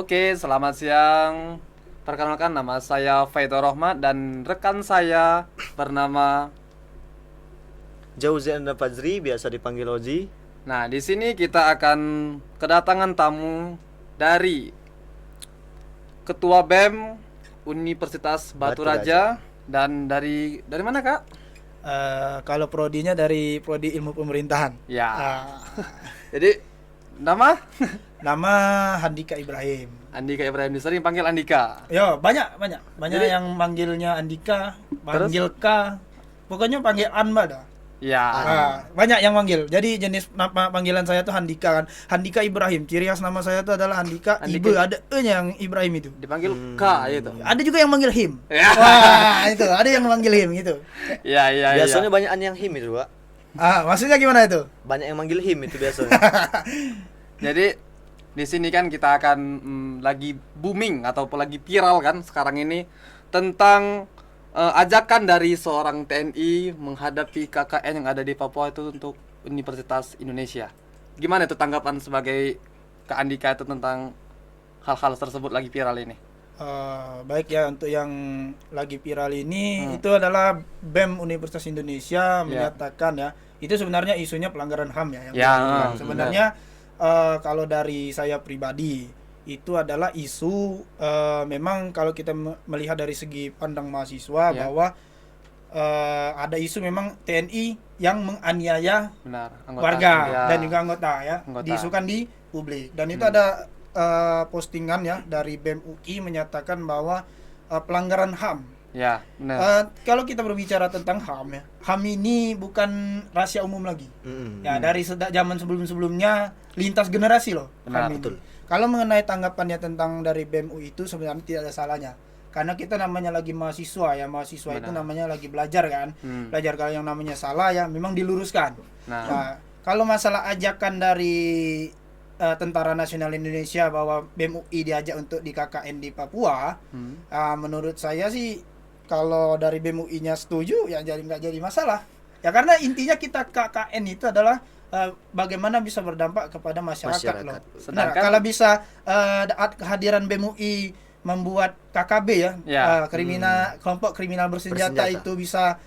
Oke, selamat siang. Perkenalkan nama saya Faidor Rahmat dan rekan saya bernama. Jauzi Anda Fajri, biasa dipanggil Oji. Nah, di sini kita akan kedatangan tamu dari Ketua BEM Universitas Batu Batu Raja dan dari mana, Kak? Kalau prodinya dari prodi ilmu pemerintahan. Ya. Ah, Jadi nama Nama Handika Ibrahim. Andika Ibrahim, sering panggil Andika. Yo, banyak Jadi- yang manggilnya Andika, panggil K. Pokoknya panggil Anba dah. Ya. Banyak yang manggil. Jadi jenis nama panggilan saya tuh Handika kan. Handika Ibrahim. Ciri khas nama saya tuh adalah Handika. Handika. Ibe ada E-nya yang Ibrahim itu. Dipanggil K gitu. Ada juga yang manggil Him. Ya. Wah, itu ada yang manggil Him gitu. Ya, ya, Biasanya ya. banyak yang him itu, Pak. Maksudnya gimana itu? Banyak yang manggil him itu biasanya. Jadi di sini kan kita akan lagi booming ataupun lagi viral kan sekarang ini tentang ajakan dari seorang TNI menghadapi KKN yang ada di Papua itu untuk Universitas Indonesia. Gimana itu tanggapan sebagai Kak Andika itu tentang hal-hal tersebut lagi viral ini? Baik ya, untuk yang lagi viral ini itu adalah BEM Universitas Indonesia menyatakan ya, itu sebenarnya isunya pelanggaran HAM ya yang Ya, dilakukan. Sebenarnya kalau dari saya pribadi itu adalah isu memang kalau kita melihat dari segi pandang mahasiswa Ya. bahwa ada isu memang TNI yang menganiaya Benar, warga ya. dan juga anggota ya, Anggota. diisukan di publik. Dan itu ada postingan ya dari BEM UI menyatakan bahwa pelanggaran HAM. Ya, benar. Kalau kita berbicara tentang HAM ya, HAM ini bukan rahasia umum lagi. Ya, dari zaman sebelum-sebelumnya lintas generasi loh. Benar, HAM ini. betul. Kalau mengenai tanggapannya tentang dari BEM UI itu sebenarnya tidak ada salahnya. Karena kita namanya lagi mahasiswa ya, mahasiswa itu Benar. namanya lagi belajar kan. Belajar, kalau yang namanya salah ya memang diluruskan. Nah. Nah, kalau masalah ajakan dari Tentara Nasional Indonesia bahwa BEM UI diajak untuk di KKN di Papua, menurut saya sih kalau dari BEM UI-nya setuju ya jadi nggak jadi masalah. Ya karena intinya kita KKN itu adalah bagaimana bisa berdampak kepada masyarakat loh. Nah, Sedangkan- kalau bisa kehadiran BEM UI membuat KKB ya, Ya. kelompok kriminal bersenjata Bersenjata. itu bisa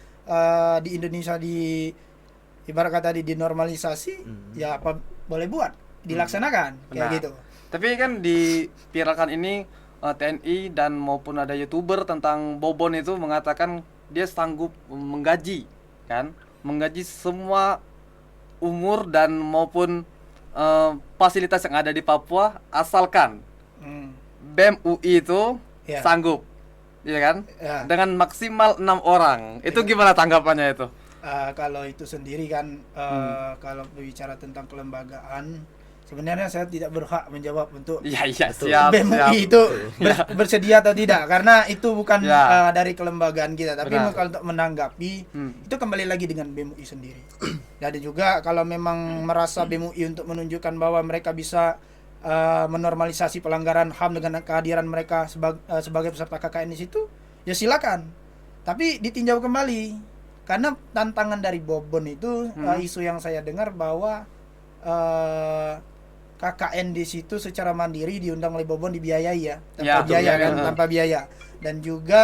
di Indonesia ibarat kata dinormalisasi, ya apa boleh buat, dilaksanakan kayak Benar. gitu. Tapi kan di viralkan ini TNI dan maupun ada YouTuber tentang Bobon itu mengatakan dia sanggup menggaji semua umur dan maupun fasilitas yang ada di Papua asalkan BEM UI itu Ya. sanggup, ya kan? Ya. Dengan maksimal 6 orang. Itu gimana tanggapannya itu? Kalau itu sendiri kan, kalau berbicara tentang kelembagaan, sebenarnya saya tidak berhak menjawab untuk Iya, siap. BEM siap. UI itu bersedia atau tidak, karena itu bukan Ya. dari kelembagaan kita. Tapi Benar. kalau untuk menanggapi, itu kembali lagi dengan BEM UI sendiri. Jadi juga kalau memang merasa BEM UI untuk menunjukkan bahwa mereka bisa menormalisasi pelanggaran HAM dengan kehadiran mereka sebagai peserta KKN di situ, ya silakan. Tapi ditinjau kembali, karena tantangan dari Bobon itu isu yang saya dengar bahwa KKN di situ secara mandiri diundang oleh Bobon, dibiayai ya, Ya, tanpa biaya kan, betul. tanpa biaya. Dan juga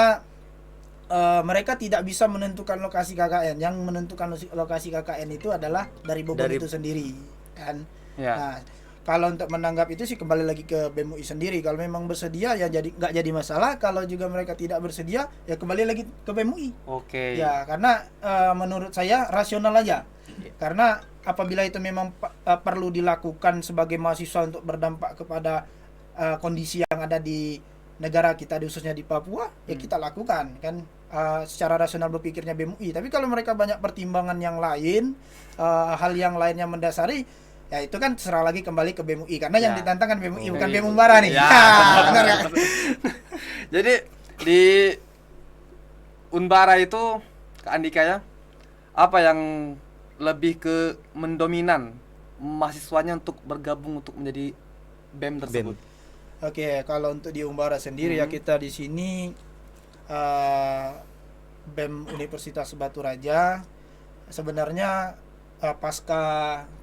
mereka tidak bisa menentukan lokasi KKN. Yang menentukan lokasi KKN itu adalah dari Bobon Dari- itu sendiri kan. Ya. Nah, kalau untuk menanggap itu sih kembali lagi ke BEM UI sendiri. Kalau memang bersedia ya jadi nggak jadi masalah. Kalau juga mereka tidak bersedia ya kembali lagi ke BEM UI. Oke. Ya, karena menurut saya rasional aja. Karena apabila itu memang perlu dilakukan sebagai mahasiswa untuk berdampak kepada kondisi yang ada di negara kita, khususnya di Papua, ya kita lakukan kan, secara rasional berpikirnya BEM UI. Tapi kalau mereka banyak pertimbangan yang lain, hal yang lainnya mendasari, ya itu kan terserah lagi kembali ke BEM UI, karena yang Ya. ditantang kan BEM UI, bukan Oke. BEM Umbara nih. Ya. Benar kan? Jadi di Unbara itu Kak Andika ya, apa yang lebih ke mendominan mahasiswanya untuk bergabung untuk menjadi BEM tersebut? Oke, kalau untuk di Umbara sendiri ya kita di sini BEM Universitas Batu Raja sebenarnya pasca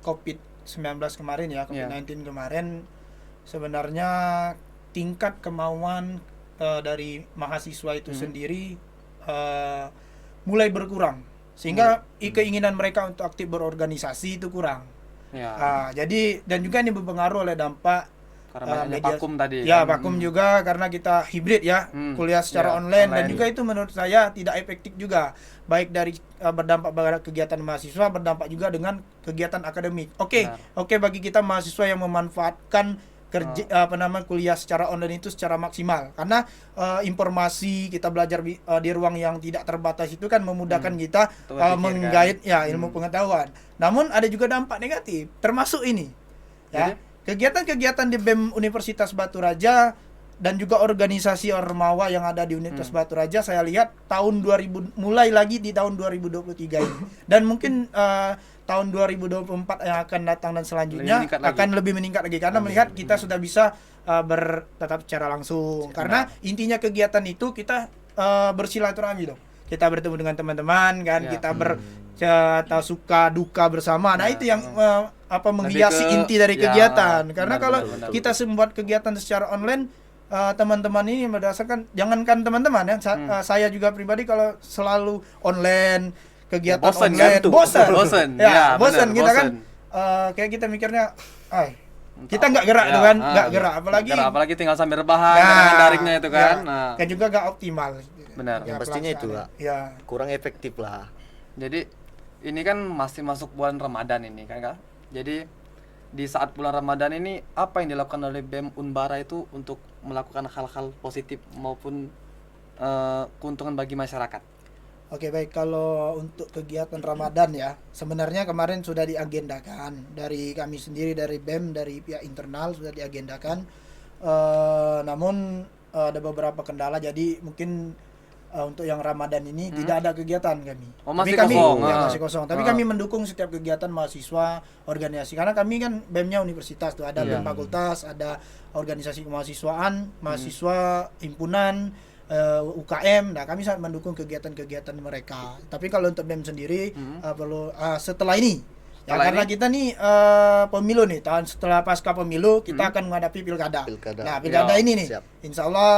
COVID-19 kemarin ya, COVID-19 kemarin sebenarnya tingkat kemauan dari mahasiswa itu sendiri mulai berkurang, sehingga keinginan mereka untuk aktif berorganisasi itu kurang. Ya. Jadi dan juga ini berpengaruh oleh dampak Karena banyaknya vakum tadi. Ya, kan. vakum juga karena kita hibrid ya, kuliah secara Ya, online, dan online. juga itu menurut saya tidak efektif juga. Baik dari berdampak pada kegiatan mahasiswa, berdampak juga dengan kegiatan akademik. Oke, Benar. oke bagi kita mahasiswa yang memanfaatkan kuliah secara online itu secara maksimal, karena informasi kita belajar di ruang yang tidak terbatas itu kan memudahkan kita Untuk berpikir, menggait ya ilmu pengetahuan. Namun ada juga dampak negatif, termasuk ini ya. Jadi? Kegiatan-kegiatan di BEM Universitas Batu Raja dan juga organisasi ormawa yang ada di Universitas Batu Raja, saya lihat tahun 2000 mulai lagi di tahun 2023 ini. Dan mungkin tahun 2024 yang akan datang dan selanjutnya Lebih meningkat lagi. akan lebih meningkat lagi, karena melihat kita sudah bisa bertatap secara langsung. Karena intinya kegiatan itu kita bersilaturahmi dong. Kita bertemu dengan teman-teman kan, Ya. kita atau suka duka bersama. Nah, itu yang menghiasi ke- inti dari ya, kegiatan. Karena benar, kalau benar, kita membuat kegiatan secara online, teman-teman ini berdasarkan, jangankan teman-teman ya, saya juga pribadi kalau selalu online, kegiatan bosen online, kan? bosan. Bosen. Ya, Ya, bosan benar, kita kan. bosen. Kayak kita mikirnya, kita nggak gerak tuh kan, nggak gerak, apalagi tinggal sambil rebahan Nah, dengan daringnya itu kan. ya, Nah, kan juga nggak optimal. benar. Yang pastinya itu, Kak. Ya. Kurang efektif lah. Jadi ini kan masih masuk bulan Ramadan ini kan Kak. Jadi di saat bulan Ramadan ini apa yang dilakukan oleh BEM Unbara itu untuk melakukan hal-hal positif maupun keuntungan bagi masyarakat? Oke, baik, kalau untuk kegiatan Ramadan ya, sebenarnya kemarin sudah diagendakan dari kami sendiri, dari BEM, dari pihak internal sudah diagendakan. Namun ada beberapa kendala, jadi mungkin untuk yang Ramadan ini tidak ada kegiatan kami. Oh, masih Tapi kami kosong, ya, ah. masih kosong. Tapi kami mendukung setiap kegiatan mahasiswa, organisasi. Karena kami kan BEM-nya universitas tuh, ada BEM fakultas, ada organisasi kemahasiswaan, mahasiswa, himpunan, UKM. Nah, kami sangat mendukung kegiatan-kegiatan mereka. Tapi kalau untuk BEM sendiri perlu setelah ini. Ya, Setelah karena ini? kita nih pemilu nih, tahun setelah pasca pemilu kita akan menghadapi pilkada. Pilkada. Nah, pilkada Ya, ini nih, siap. insya Allah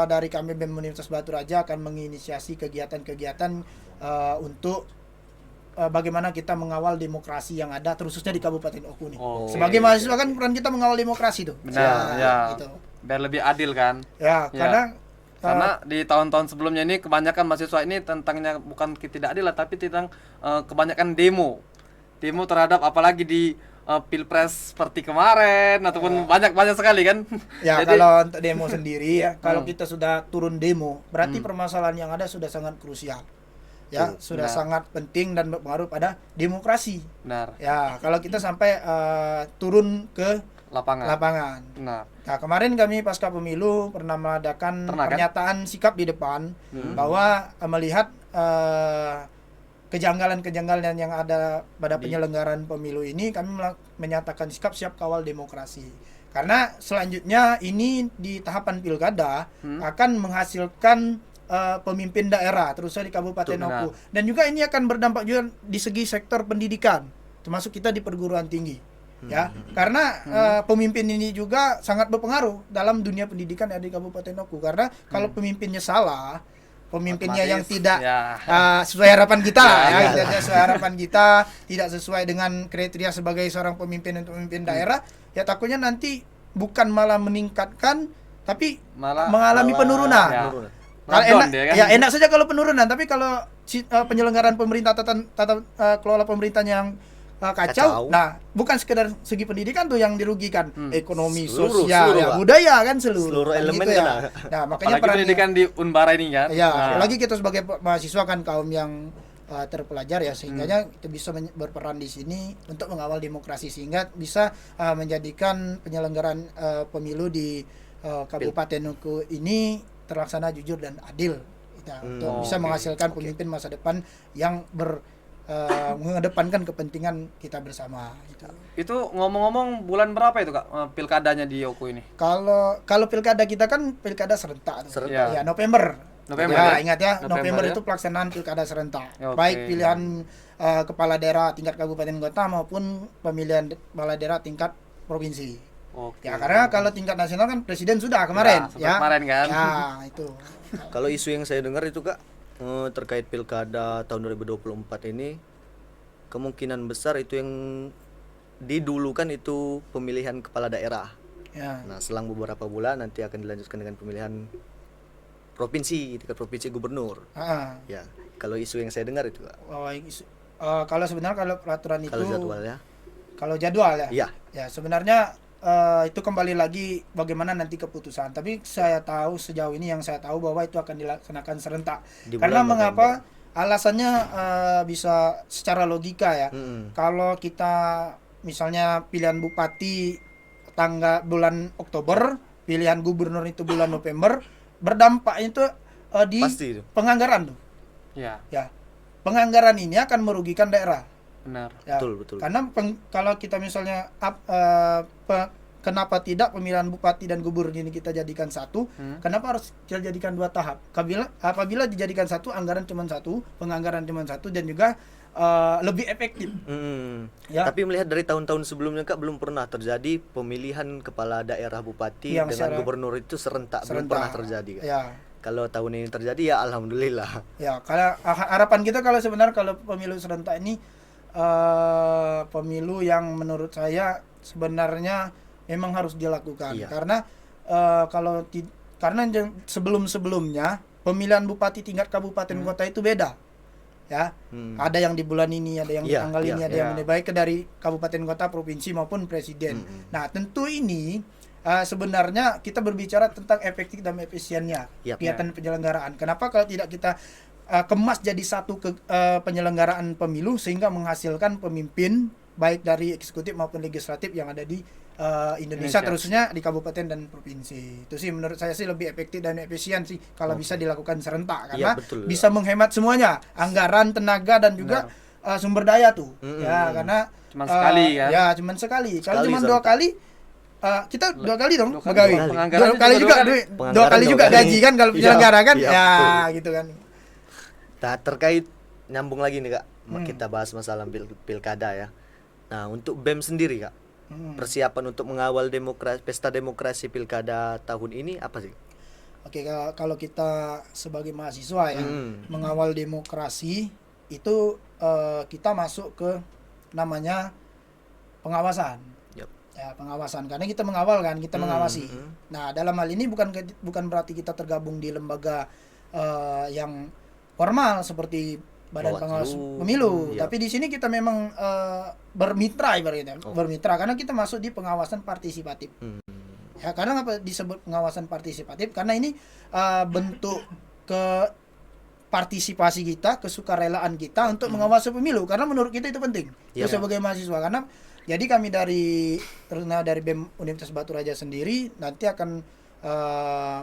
dari kami BEM Universitas Batu Raja akan menginisiasi kegiatan-kegiatan untuk bagaimana kita mengawal demokrasi yang ada, terusnya di Kabupaten Oku nih. Oke. Sebagai mahasiswa kan peran kita mengawal demokrasi tuh. Benar, ya. Gitu. Biar lebih adil kan. Ya, Ya. Karena di tahun-tahun sebelumnya ini kebanyakan mahasiswa ini tentangnya bukan ketidakadilan tapi tentang kebanyakan demo terhadap apalagi di pilpres seperti kemarin ataupun banyak sekali kan. ya Jadi, kalau untuk demo sendiri ya, kalau kita sudah turun demo, berarti permasalahan yang ada sudah sangat krusial. Ya, sudah benar. sangat penting dan berpengaruh pada demokrasi. benar, Ya, kalau kita sampai turun ke lapangan. Nah, Nah, kemarin kami pasca pemilu pernah mengadakan Pernah, kan? pernyataan sikap di depan bahwa melihat kejanggalan-kejanggalan yang ada pada penyelenggaraan pemilu ini, kami menyatakan sikap siap kawal demokrasi. Karena selanjutnya ini di tahapan pilkada akan menghasilkan pemimpin daerah terusnya di Kabupaten Betul, Oku, dan juga ini akan berdampak juga di segi sektor pendidikan, termasuk kita di perguruan tinggi. Ya, karena pemimpin ini juga sangat berpengaruh dalam dunia pendidikan yang ada di Kabupaten Oku. Karena kalau pemimpinnya salah, pemimpinnya yang Otomatis, tidak ya. sesuai harapan kita, Ya, tidak sesuai harapan kita, tidak sesuai dengan kriteria sebagai seorang pemimpin untuk memimpin daerah, ya takutnya nanti bukan malah meningkatkan, tapi Malah mengalami penurunan. ya. Kalau Radon enak, dia kan. ya enak saja kalau penurunan, tapi kalau penyelenggaraan pemerintah tata kelola pemerintahnya yang kacau. Kacau. Nah, bukan sekedar segi pendidikan tuh yang dirugikan, ekonomi, Seluruh, sosial, seluruh, ya, Pak. budaya kan seluruh. Seluruh Kan elemen gitu ya. kena. Nah, makanya Apalagi perannya- pendidikan di Unbara ini kan. ya, Nah, apalagi kita sebagai mahasiswa kan kaum yang terpelajar ya, sehingga kita bisa berperan di sini untuk mengawal demokrasi, sehingga bisa menjadikan penyelenggaraan pemilu di Kabupaten Oku ini terlaksana jujur dan adil. Untuk bisa Oke. menghasilkan pemimpin masa depan yang mengedepankan kepentingan kita bersama gitu. itu ngomong-ngomong bulan berapa itu Kak pilkadanya di Oku ini? Kalau pilkada kita kan pilkada serentak tuh. Serentak. Ya, November. November Ya, ya? ingat ya, November November ya? itu pelaksanaan pilkada serentak. Ya, oke. Baik pilihan kepala daerah tingkat kabupaten kota maupun pemilihan kepala daerah tingkat provinsi. Oke. Ya karena kalau tingkat nasional kan presiden sudah kemarin Ya, sempat kemarin kan. Ya, itu. Kalau isu yang saya dengar itu Kak, terkait pilkada tahun 2024 ini, kemungkinan besar itu yang didulukan itu pemilihan kepala daerah. Ya. Nah, selang beberapa bulan nanti akan dilanjutkan dengan pemilihan provinsi, tingkat provinsi gubernur. Ah. Ya, kalau isu yang saya dengar itu Kak. Kalau sebenarnya kalau peraturan itu Kalau jadwalnya, kalau jadwal ya. iya. Ya, sebenarnya itu kembali lagi bagaimana nanti keputusan. Tapi saya tahu sejauh ini yang saya tahu bahwa itu akan dilaksanakan serentak. Di Karena bulan mengapa? November. Alasannya bisa secara logika ya. Mm-mm. Kalau kita misalnya pilihan bupati bulan Oktober, pilihan gubernur itu bulan November, berdampak itu di Pasti itu. penganggaran tuh. Ya, Ya. Penganggaran ini akan merugikan daerah. benar. Ya. Betul. Karena kalau kita misalnya kenapa tidak pemilihan bupati dan gubernur ini kita jadikan satu? Kenapa harus kita jadikan dua tahap? Apabila dijadikan satu, anggaran cuma satu, penganggaran cuma satu, dan juga lebih efektif. Ya. Tapi melihat dari tahun-tahun sebelumnya Kak, belum pernah terjadi pemilihan kepala daerah bupati Yang dengan secara gubernur itu serentak. Belum pernah terjadi Kak. Ya. Kalau tahun ini terjadi ya alhamdulillah. Ya, kalau harapan kita kalau sebenarnya kalau pemilu serentak ini pemilu yang menurut saya sebenarnya memang harus dilakukan. Iya. Karena sebelum-sebelumnya pemilihan bupati tingkat kabupaten kota itu beda. Ya. Ada yang di bulan ini, ada yang di Iya, tanggal iya, ini, ada yang ini, baik dari kabupaten kota, provinsi maupun presiden. Nah, tentu ini sebenarnya kita berbicara tentang efektif dan efisiennya Yap. kegiatan penyelenggaraan. Kenapa kalau tidak kita kemas jadi satu penyelenggaraan pemilu sehingga menghasilkan pemimpin baik dari eksekutif maupun legislatif yang ada di Indonesia, terusnya di kabupaten dan provinsi. Itu sih menurut saya sih lebih efektif dan efisien sih kalau bisa dilakukan serentak, karena betul. bisa menghemat semuanya, anggaran, tenaga, dan juga sumber daya tuh. Ya, karena Cuman sekali kan. Ya, cuman sekali. Kalau Sekali cuma 2 serentak. kali kita 2 kali dong 2 kali. Begawi. Penganggaran 2 kali juga duit. 2 kali juga gaji kan kalau penyelenggara kan. Iya, Ya, betul. gitu kan. Nah, terkait nyambung lagi nih Kak, kita bahas masalah pilkada ya. Nah, untuk BEM sendiri Kak, persiapan untuk mengawal pesta demokrasi pilkada tahun ini apa sih? Oke, kalau kita sebagai mahasiswa ya, mengawal demokrasi itu kita masuk ke namanya pengawasan. Yap. Ya, pengawasan, karena kita mengawal kan, kita mengawasi. Nah, dalam hal ini bukan berarti kita tergabung di lembaga yang formal seperti Badan Pengawas Pemilu, Yap. tapi di sini kita memang bermitra ibaratnya, bermitra karena kita masuk di pengawasan partisipatif. Ya, karena apa disebut pengawasan partisipatif? Karena ini bentuk ke partisipasi kita, kesukarelaan kita untuk mengawasi pemilu, karena menurut kita itu penting. Ya. Itu sebagai mahasiswa, karena jadi kami dari BEM Universitas Batu Raja sendiri nanti akan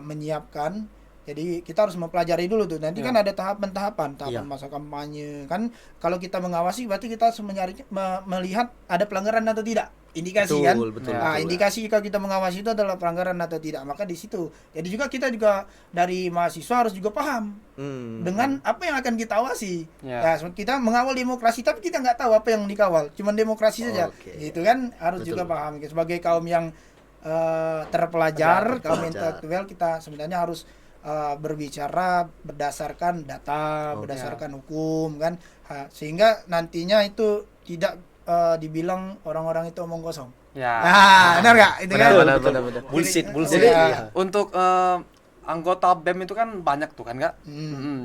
menyiapkan. Jadi kita harus mempelajari dulu tuh. Nanti kan ada tahapan masa kampanye. Kan kalau kita mengawasi berarti kita harus melihat ada pelanggaran atau tidak. Indikasi Betul, kan? betul, Nah, betul. indikasi kalau kita mengawasi itu adalah pelanggaran atau tidak. Maka di situ. Jadi kita juga dari mahasiswa harus juga paham dengan apa yang akan kita awasi. Ya. Ya, kita mengawal demokrasi tapi kita nggak tahu apa yang dikawal. Cuman demokrasi saja. Oke. Gitu kan harus juga paham. Sebagai kaum yang terpelajar, kaum intelektual, kita sebenarnya harus berbicara berdasarkan data, berdasarkan hukum kan, sehingga nantinya itu tidak dibilang orang-orang itu omong kosong. Ya. Nah, benar nggak? Itu kan? Benar. Bullshit. Jadi Ya. untuk anggota BEM itu kan banyak tuh kan Kak.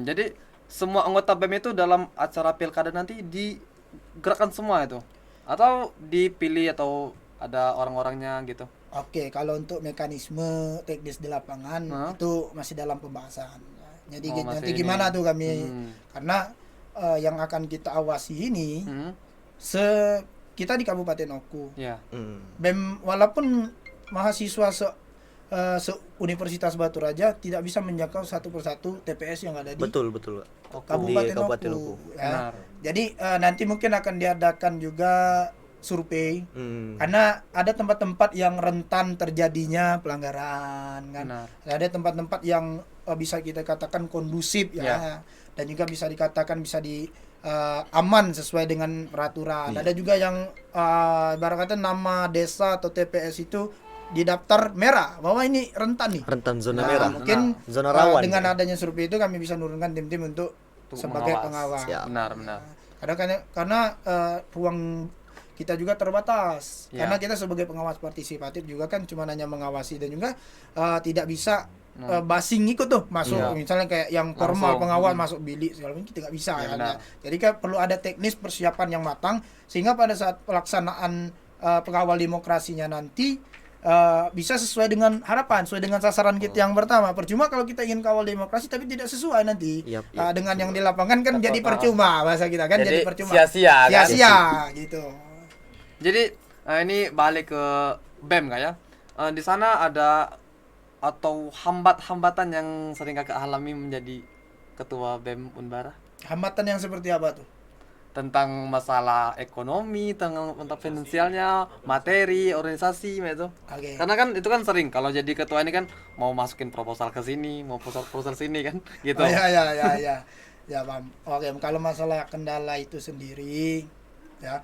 Jadi semua anggota BEM itu dalam acara pilkada nanti digerakkan semua itu, atau dipilih atau ada orang-orangnya gitu. Oke, kalau untuk mekanisme teknis di lapangan itu masih dalam pembahasan. Jadi nanti gimana tuh kami, karena yang akan kita awasi ini kita di Kabupaten Oku. Ya. BEM walaupun mahasiswa Universitas Batu Raja tidak bisa menjangkau satu persatu TPS yang ada di Betul. Kabupaten Kabupaten Oku. Oku. Ya. Jadi nanti mungkin akan diadakan juga survei, karena ada tempat-tempat yang rentan terjadinya pelanggaran kan. Benar. Ada tempat-tempat yang bisa kita katakan kondusif ya. Dan juga bisa dikatakan bisa aman sesuai dengan peraturan. Ada juga yang ibarat kata nama desa atau TPS itu di daftar merah bahwa ini rentan nih. Rentan zona Nah, merah. mungkin Zona rawan. dengan ya. adanya survei itu kami bisa nurunkan tim-tim untuk sebagai pengawas. Siap. Benar. Karena ruang kita juga terbatas. Ya. Karena kita sebagai pengawas partisipatif juga kan cuma hanya mengawasi dan juga tidak bisa basing ikut tuh masuk Iya. misalnya kayak yang formal Langsung. pengawas masuk bilik segala macam kita nggak bisa Iya, kan. benar. Jadi kan perlu ada teknis persiapan yang matang sehingga pada saat pelaksanaan pengawal demokrasinya nanti bisa sesuai dengan harapan, sesuai dengan sasaran kita yang pertama. Percuma kalau kita ingin kawal demokrasi tapi tidak sesuai nanti Yap, dengan yang di lapangan kan jadi percuma bahasa kita kan jadi percuma. sia-sia kan. Sia-sia gitu. Jadi ini balik ke BEM kak ya. Di sana ada atau hambatan yang sering kakak alami menjadi ketua BEM Unbara Hambatan yang seperti apa tuh? tentang masalah ekonomi, tentang finansialnya, materi, organisasi itu. Oke. Karena kan itu kan sering kalau jadi ketua ini kan mau masukin proposal ke sini, mau proposal sini kan gitu. Oh, ya. Ya, paham. Oke, kalau masalah kendala itu sendiri ya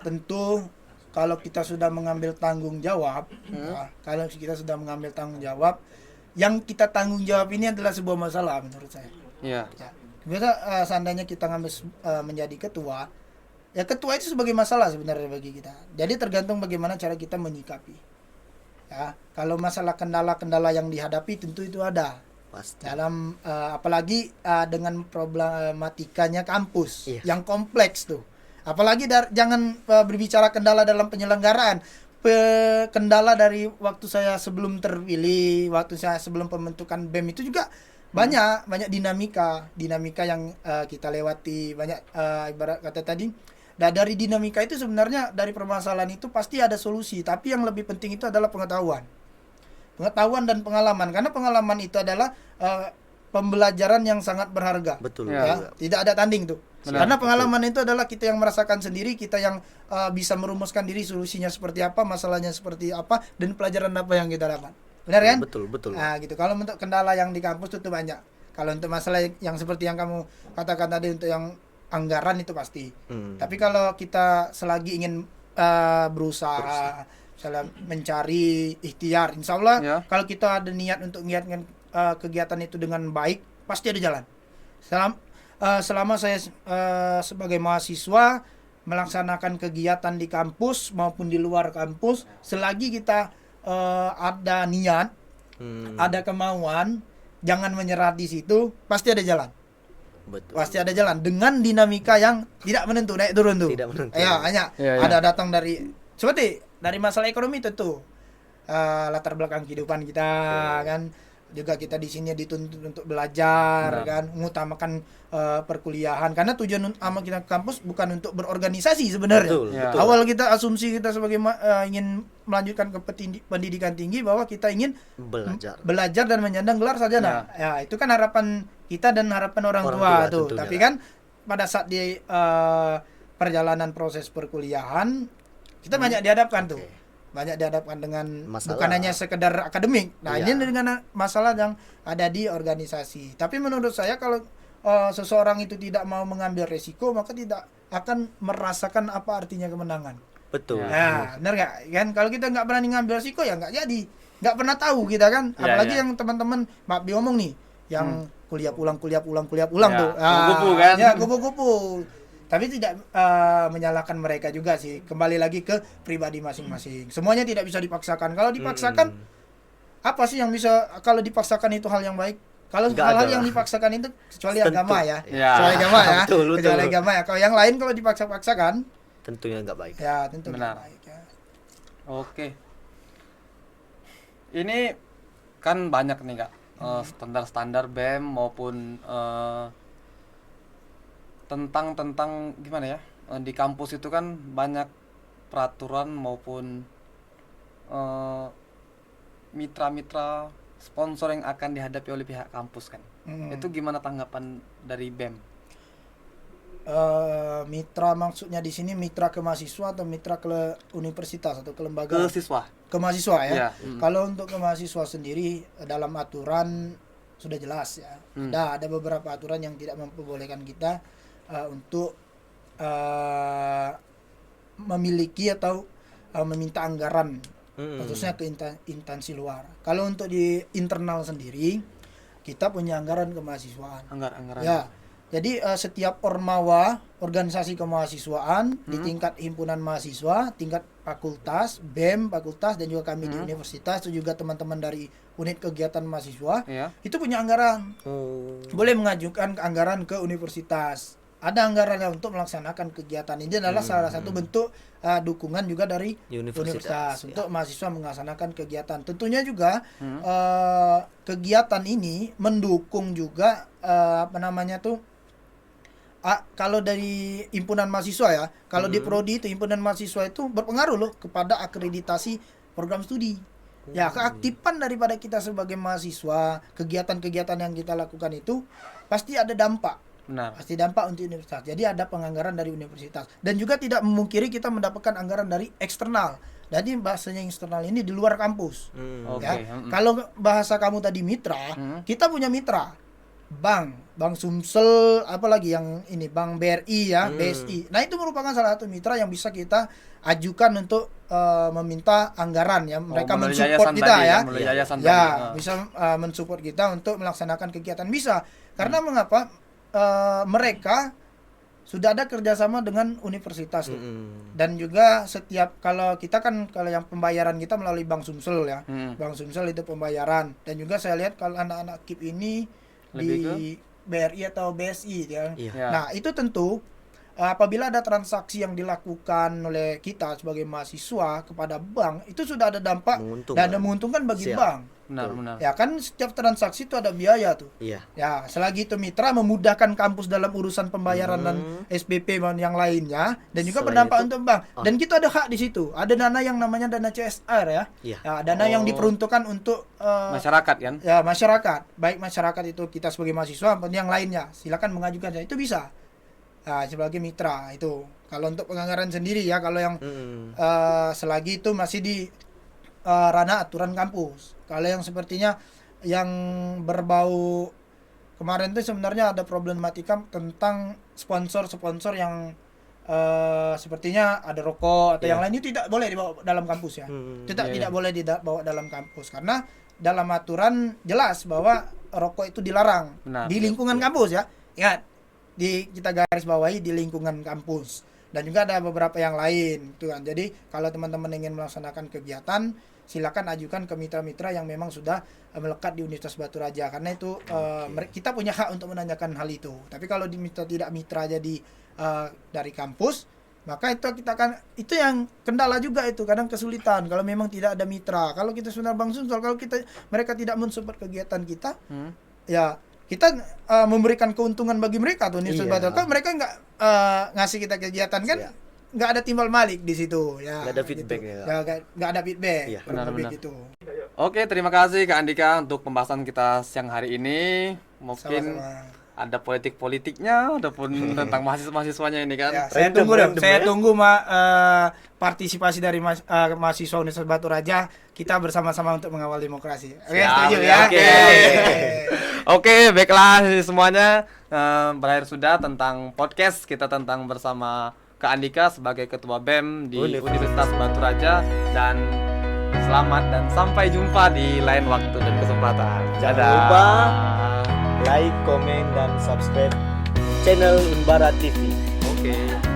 tentu kalau kita sudah mengambil tanggung jawab, kalau kita sudah mengambil tanggung jawab, yang kita tanggung jawab ini adalah sebuah masalah menurut saya. Iya. Ya. Biasa seandainya kita ngambil menjadi ketua, ya ketua itu sebagai masalah sebenarnya bagi kita. Jadi tergantung bagaimana cara kita menyikapi. Ya, kalau masalah kendala-kendala yang dihadapi tentu itu ada. Pasti. Dalam apalagi dengan problematikanya kampus yang kompleks tuh. Apalagi jangan berbicara kendala dalam penyelenggaraan. Kendala dari waktu saya sebelum terpilih, waktu saya sebelum pembentukan BEM itu juga banyak dinamika yang kita lewati, banyak ibarat kata tadi. Nah, dari dinamika itu sebenarnya dari permasalahan itu pasti ada solusi, tapi yang lebih penting itu adalah pengetahuan dan pengalaman, karena pengalaman itu adalah pembelajaran yang sangat berharga. Betul. Ya, tidak ada tanding tuh. Benar, Karena pengalaman itu adalah kita yang merasakan sendiri, kita yang bisa merumuskan diri solusinya seperti apa, masalahnya seperti apa, dan pelajaran apa yang kita dapat. Benar kan? Betul. Nah, gitu. Kalau untuk kendala yang di kampus itu banyak. Kalau untuk masalah yang seperti yang kamu katakan tadi untuk yang anggaran itu pasti. Tapi kalau kita selagi ingin berusaha misalnya mencari ikhtiar, insya Allah Ya. kalau kita ada niat untuk mengiatkan kegiatan itu dengan baik, pasti ada jalan. Selama saya sebagai mahasiswa melaksanakan kegiatan di kampus maupun di luar kampus, selagi kita ada niat, ada kemauan, jangan menyerah di situ, pasti ada jalan. Betul. Pasti ada jalan dengan dinamika yang tidak menentu, naik turun tuh. Tidak menentu. Ya, hanya Ya. ada datang dari seperti dari masalah ekonomi tentu latar belakang kehidupan kita kan. Juga kita di sini dituntut untuk belajar kan, mengutamakan perkuliahan karena tujuan utama kita ke kampus bukan untuk berorganisasi sebenarnya. Betul, Ya. betul. Awal kita asumsi kita sebagai ingin melanjutkan ke pendidikan tinggi bahwa kita ingin belajar dan menyandang gelar sarjana. Ya, itu kan harapan kita dan harapan orang tua tuh. tentunya. Tapi kan pada saat di perjalanan proses perkuliahan kita banyak dihadapkan tuh. Banyak dihadapkan dengan Masalah. bukan hanya sekedar akademik. Nah, Iya. ini dengan masalah yang ada di organisasi. Tapi menurut saya kalau seseorang itu tidak mau mengambil resiko, maka tidak akan merasakan apa artinya kemenangan. Betul. Nah, benar nggak? Kan kalau kita nggak berani ngambil resiko ya nggak jadi. Nggak pernah tahu kita kan. Ya, Apalagi ya. yang teman-teman Mbak Bi ngomong nih, yang kuliah pulang Ya, tuh. kupu-kupu kan? Ya, kupu-kupu. Tapi tidak menyalahkan mereka juga sih. Kembali lagi ke pribadi masing-masing. Semuanya tidak bisa dipaksakan. Kalau dipaksakan, apa sih yang bisa? Kalau dipaksakan itu hal yang baik. Kalau Nggak hal-hal ada yang lah. dipaksakan itu kecuali Tentu. agama ya. Ya. Kecuali agama ya. Betul, betul. Kecuali agama ya. Kalau yang lain kalau dipaksa-paksakan, Tentunya nggak baik. ya tentu Benar. nggak baik ya. Oke. Ini kan banyak nih kak standar-standar BEM maupun tentang gimana ya, di kampus itu kan banyak peraturan maupun mitra-mitra sponsor yang akan dihadapi oleh pihak kampus kan. Itu gimana tanggapan dari BEM? Mitra maksudnya di sini mitra ke mahasiswa atau mitra ke universitas atau ke lembaga Ke siswa? ke mahasiswa ya. Iya. Kalau untuk ke mahasiswa sendiri dalam aturan sudah jelas ya. Ada beberapa aturan yang tidak memperbolehkan kita untuk memiliki atau meminta anggaran khususnya ke instansi luar. Kalau untuk di internal sendiri, kita punya anggaran kemahasiswaan. Anggaran. Ya, jadi setiap ormawa, organisasi kemahasiswaan di tingkat himpunan mahasiswa, tingkat fakultas, BEM, fakultas, dan juga kami di universitas, dan juga teman-teman dari unit kegiatan mahasiswa, Iya. itu punya anggaran. Boleh mengajukan anggaran ke universitas. Ada anggarannya untuk melaksanakan kegiatan. Ini adalah salah satu bentuk dukungan juga dari universitas untuk mahasiswa melaksanakan kegiatan. Tentunya juga kegiatan ini mendukung juga kalau dari himpunan mahasiswa ya, kalau di prodi itu himpunan mahasiswa itu berpengaruh loh kepada akreditasi program studi. Ya, keaktifan daripada kita sebagai mahasiswa, kegiatan-kegiatan yang kita lakukan itu pasti ada dampak. Benar. Pasti dampak untuk universitas. Jadi ada penganggaran dari universitas. Dan juga tidak memungkiri kita mendapatkan anggaran dari eksternal. Jadi bahasanya eksternal ini di luar kampus. Oke. Ya. Kalau bahasa kamu tadi mitra, kita punya mitra. Bank Sumsel, apalagi yang ini Bank BRI ya, BSI. Nah, itu merupakan salah satu mitra yang bisa kita ajukan untuk meminta anggaran ya. Mereka melalui mensupport yayasan kita tadi, ya. melalui yayasan Ya, tadi. bisa mensupport kita untuk melaksanakan kegiatan bisa. Karena mengapa? Mereka sudah ada kerjasama dengan universitas tuh. Dan juga setiap kalau yang pembayaran kita melalui Bank Sumsel ya. Bank Sumsel itu pembayaran. Dan juga saya lihat kalau anak-anak KIP ini Lebih di BRI atau BSI ya. Iya. Nah, itu tentu apabila ada transaksi yang dilakukan oleh kita sebagai mahasiswa kepada bank, itu sudah ada dampak dan menguntungkan bagi Siap. bank. Benar. Ya kan setiap transaksi itu ada biaya tuh. Iya. Ya, selagi itu mitra memudahkan kampus dalam urusan pembayaran dan SPP dan yang lainnya, dan juga Selain berdampak itu- untuk bank. Dan kita ada hak di situ. Ada dana yang namanya dana CSR ya. Iya. Ya, dana yang diperuntukkan untuk Masyarakat kan? ya masyarakat. Baik masyarakat itu kita sebagai mahasiswa maupun yang lainnya. Silakan mengajukan itu bisa. Nah, sebagai mitra itu. Kalau untuk penganggaran sendiri ya, kalau yang selagi itu masih di ranah aturan kampus. Kalau yang sepertinya yang berbau kemarin itu sebenarnya ada problematika tentang sponsor yang sepertinya ada rokok atau yang lain itu tidak boleh dibawa dalam kampus ya. Tidak boleh dibawa dalam kampus karena dalam aturan jelas bahwa rokok itu dilarang. Benar. Di lingkungan kampus ya. Ingat, kita garis bawahi di lingkungan kampus. Dan juga ada beberapa yang lain gitu kan. Jadi kalau teman-teman ingin melaksanakan kegiatan, silakan ajukan ke mitra-mitra yang memang sudah melekat di Universitas Batu Raja, karena itu kita punya hak untuk menanyakan hal itu. Tapi kalau tidak mitra jadi dari kampus, maka itu kita akan, itu yang kendala juga, itu kadang kesulitan kalau memang tidak ada mitra. Kalau kita sebenarnya Bang Sumsel, kalau mereka tidak mensupport kegiatan kita, ya kita memberikan keuntungan bagi mereka tuh Universitas Batu Raja. Kan mereka nggak ngasih kita kegiatan kan. Nggak ada timbal balik di situ ya. Nggak ada feedback gitu. ya. Nggak ada feedback. Iya. Kurang lebih Benar. gitu. Oke, terima kasih Kak Andika untuk pembahasan kita siang hari ini. Mungkin Sama-sama. ada politik-politiknya ataupun tentang mahasiswa-mahasiswanya ini kan. Ya, saya Random, tunggu dong. random Saya ya. tunggu partisipasi dari mahasiswa Universitas Batu Raja, kita bersama-sama untuk mengawal demokrasi. Oke, Siap, setuju oke. ya. Oke. Oke, baiklah semuanya, berakhir sudah tentang podcast kita tentang bersama Kak Andika sebagai Ketua BEM di Universitas Batu Raja, dan selamat dan sampai jumpa di lain waktu dan kesempatan. Jangan Dadah. lupa like, komen, dan subscribe channel Unbara TV. Oke.